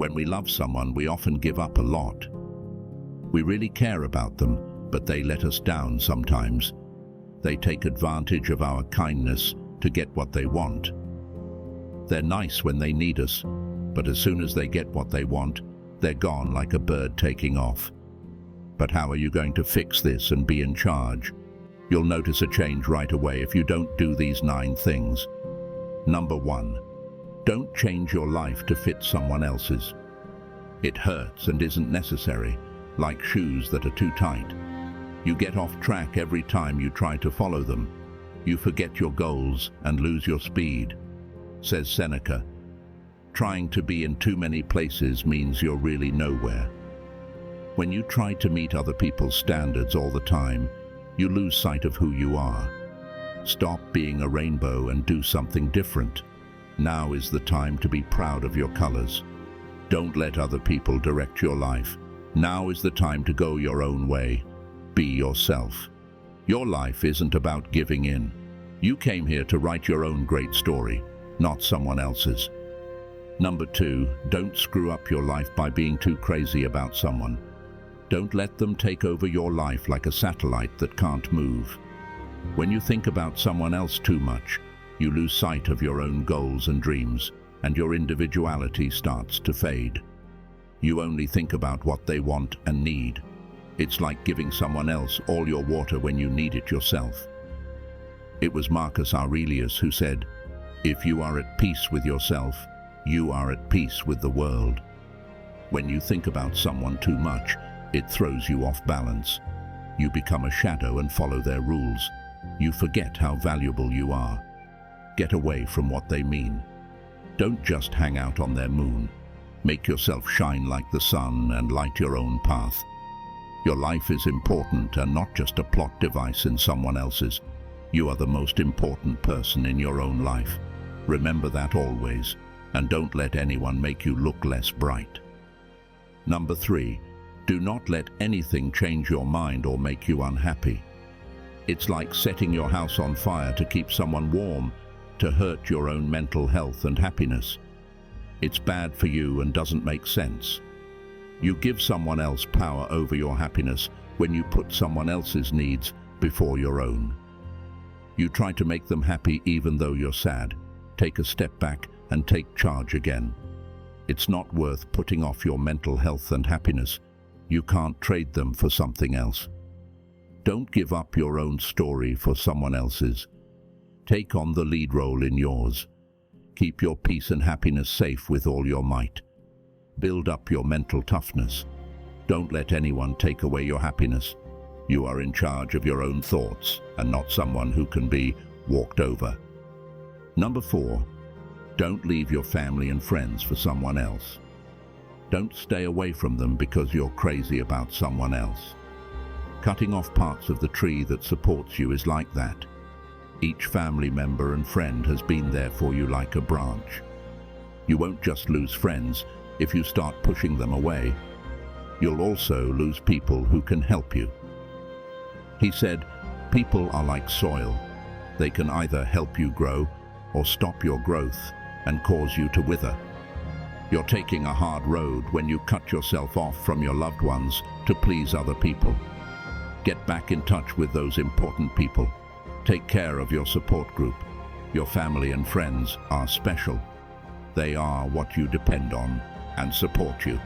When we love someone, we often give up a lot. We really care about them, but they let us down sometimes. They take advantage of our kindness to get what they want. They're nice when they need us, but as soon as they get what they want, they're gone like a bird taking off. But how are you going to fix this and be in charge? You'll notice a change right away if you don't do these 9 things. Number 1. Don't change your life to fit someone else's. It hurts and isn't necessary, like shoes that are too tight. You get off track every time you try to follow them. You forget your goals and lose your speed. Says Seneca, trying to be in too many places means you're really nowhere. When you try to meet other people's standards all the time, you lose sight of who you are. Stop being a rainbow and do something different. Now is the time to be proud of your colors. Don't let other people direct your life. Now is the time to go your own way. Be yourself. Your life isn't about giving in. You came here to write your own great story, not someone else's. Number 2, don't screw up your life by being too crazy about someone. Don't let them take over your life like a satellite that can't move. When you think about someone else too much, you lose sight of your own goals and dreams, and your individuality starts to fade. You only think about what they want and need. It's like giving someone else all your water when you need it yourself. It was Marcus Aurelius who said, "If you are at peace with yourself, you are at peace with the world." When you think about someone too much, it throws you off balance. You become a shadow and follow their rules. You forget how valuable you are. Get away from what they mean. Don't just hang out on their moon. Make yourself shine like the sun and light your own path. Your life is important and not just a plot device in someone else's. You are the most important person in your own life. Remember that always, and don't let anyone make you look less bright. Number 3, do not let anything change your mind or make you unhappy. It's like setting your house on fire to keep someone warm, to hurt your own mental health and happiness. It's bad for you and doesn't make sense. You give someone else power over your happiness when you put someone else's needs before your own. You try to make them happy even though you're sad. Take a step back and take charge again. It's not worth putting off your mental health and happiness. You can't trade them for something else. Don't give up your own story for someone else's. Take on the lead role in yours. Keep your peace and happiness safe with all your might. Build up your mental toughness. Don't let anyone take away your happiness. You are in charge of your own thoughts and not someone who can be walked over. Number 4, don't leave your family and friends for someone else. Don't stay away from them because you're crazy about someone else. Cutting off parts of the tree that supports you is like that. Each family member and friend has been there for you like a branch. You won't just lose friends if you start pushing them away. You'll also lose people who can help you. He said, people are like soil. They can either help you grow or stop your growth and cause you to wither. You're taking a hard road when you cut yourself off from your loved ones to please other people. Get back in touch with those important people. Take care of your support group. Your family and friends are special. They are what you depend on and support you.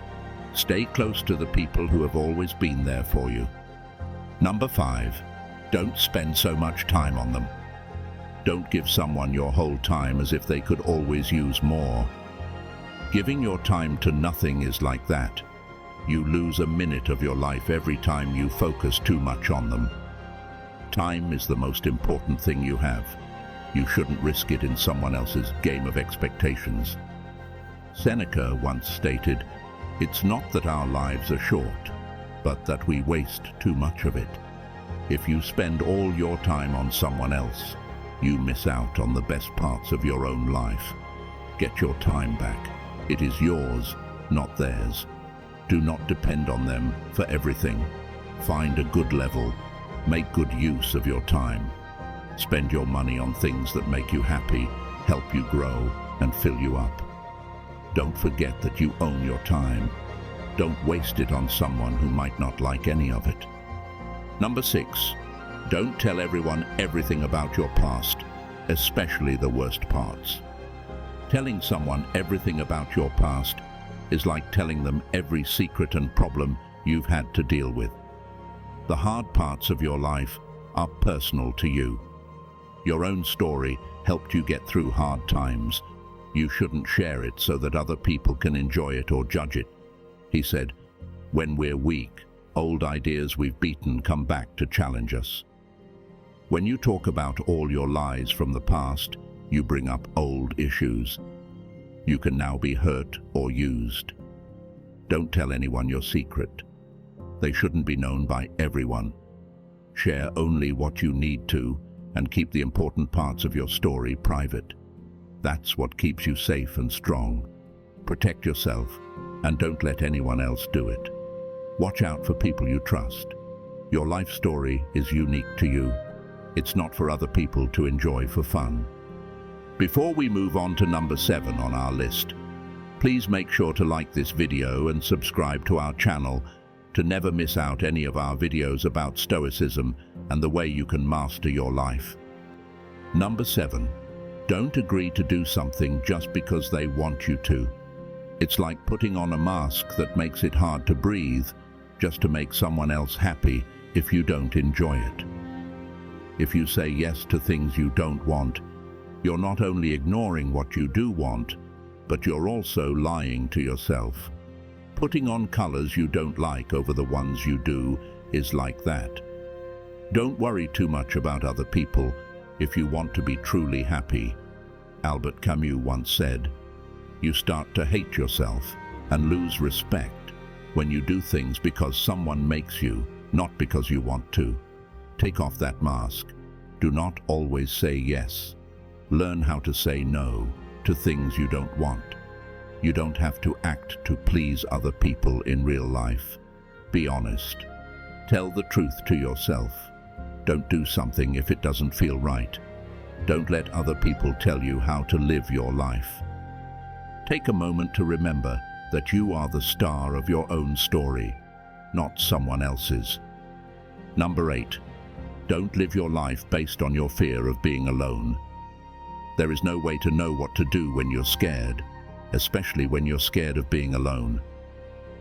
Stay close to the people who have always been there for you. Number 5, don't spend so much time on them. Don't give someone your whole time as if they could always use more. Giving your time to nothing is like that. You lose a minute of your life every time you focus too much on them. Time is the most important thing you have. You shouldn't risk it in someone else's game of expectations. Seneca once stated, "It's not that our lives are short, but that we waste too much of it." If you spend all your time on someone else, you miss out on the best parts of your own life. Get your time back. It is yours, not theirs. Do not depend on them for everything. Find a good level. Make good use of your time. Spend your money on things that make you happy, help you grow, and fill you up. Don't forget that you own your time. Don't waste it on someone who might not like any of it. Number 6. Don't tell everyone everything about your past, especially the worst parts. Telling someone everything about your past is like telling them every secret and problem you've had to deal with. The hard parts of your life are personal to you. Your own story helped you get through hard times. You shouldn't share it so that other people can enjoy it or judge it. He said, when we're weak, old ideas we've beaten come back to challenge us. When you talk about all your lies from the past, you bring up old issues. You can now be hurt or used. Don't tell anyone your secret. They shouldn't be known by everyone. Share only what you need to and keep the important parts of your story private. That's what keeps you safe and strong. Protect yourself and don't let anyone else do it. Watch out for people you trust. Your life story is unique to you. It's not for other people to enjoy for fun. Before we move on to number 7 on our list, please make sure to like this video and subscribe to our channel to never miss out any of our videos about Stoicism and the way you can master your life. Number 7. Don't agree to do something just because they want you to. It's like putting on a mask that makes it hard to breathe just to make someone else happy if you don't enjoy it. If you say yes to things you don't want, you're not only ignoring what you do want, but you're also lying to yourself. Putting on colors you don't like over the ones you do is like that. Don't worry too much about other people if you want to be truly happy. Albert Camus once said, "You start to hate yourself and lose respect when you do things because someone makes you, not because you want to." Take off that mask. Do not always say yes. Learn how to say no to things you don't want. You don't have to act to please other people in real life. Be honest. Tell the truth to yourself. Don't do something if it doesn't feel right. Don't let other people tell you how to live your life. Take a moment to remember that you are the star of your own story, not someone else's. Number 8. Don't live your life based on your fear of being alone. There is no way to know what to do when you're scared, especially when you're scared of being alone.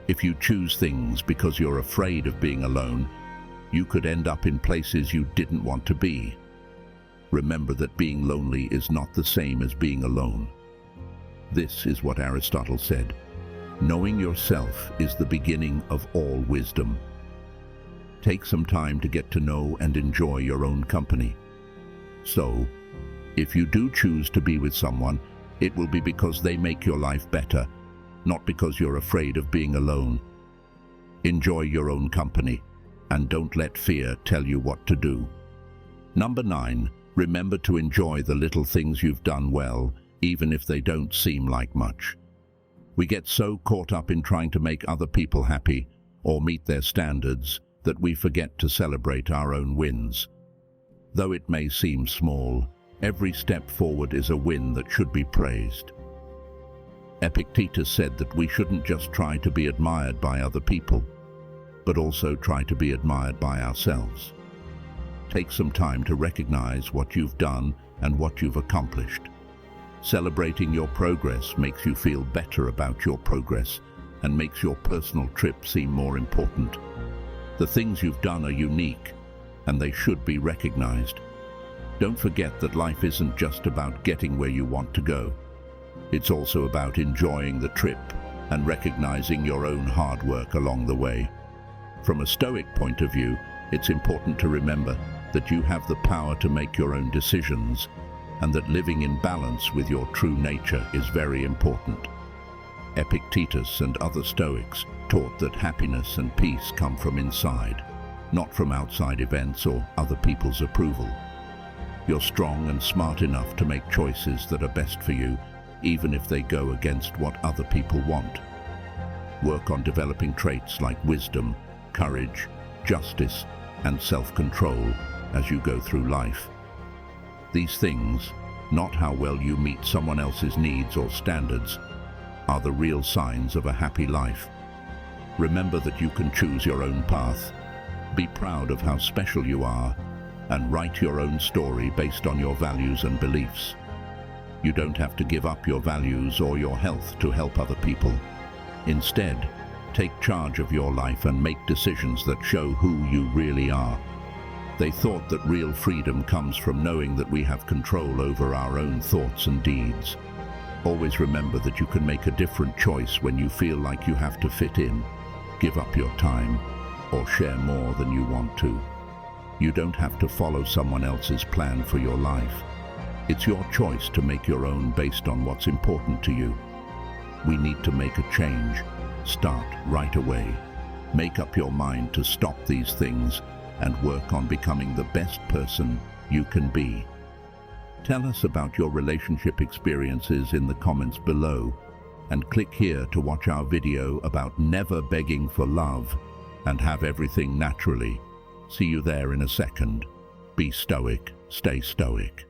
If you choose things because you're afraid of being alone, you could end up in places you didn't want to be. Remember that being lonely is not the same as being alone. This is what Aristotle said. Knowing yourself is the beginning of all wisdom. Take some time to get to know and enjoy your own company. So, if you do choose to be with someone, it will be because they make your life better, not because you're afraid of being alone. Enjoy your own company, and don't let fear tell you what to do. Number 9. Remember to enjoy the little things you've done well, even if they don't seem like much. We get so caught up in trying to make other people happy or meet their standards that we forget to celebrate our own wins. Though it may seem small, every step forward is a win that should be praised. Epictetus said that we shouldn't just try to be admired by other people, but also try to be admired by ourselves. Take some time to recognize what you've done and what you've accomplished. Celebrating your progress makes you feel better about your progress and makes your personal trip seem more important. The things you've done are unique, and they should be recognized. Don't forget that life isn't just about getting where you want to go. It's also about enjoying the trip and recognizing your own hard work along the way. From a Stoic point of view, it's important to remember that you have the power to make your own decisions and that living in balance with your true nature is very important. Epictetus and other Stoics taught that happiness and peace come from inside, not from outside events or other people's approval. You're strong and smart enough to make choices that are best for you, even if they go against what other people want. Work on developing traits like wisdom, courage, justice, and self-control as you go through life. These things, not how well you meet someone else's needs or standards, are the real signs of a happy life. Remember that you can choose your own path. Be proud of how special you are, and write your own story based on your values and beliefs. You don't have to give up your values or your health to help other people. Instead, take charge of your life and make decisions that show who you really are. They thought that real freedom comes from knowing that we have control over our own thoughts and deeds. Always remember that you can make a different choice when you feel like you have to fit in, give up your time, or share more than you want to. You don't have to follow someone else's plan for your life. It's your choice to make your own based on what's important to you. We need to make a change. Start right away. Make up your mind to stop these things and work on becoming the best person you can be. Tell us about your relationship experiences in the comments below, and click here to watch our video about never begging for love and have everything naturally. See you there in a second. Be stoic, stay stoic.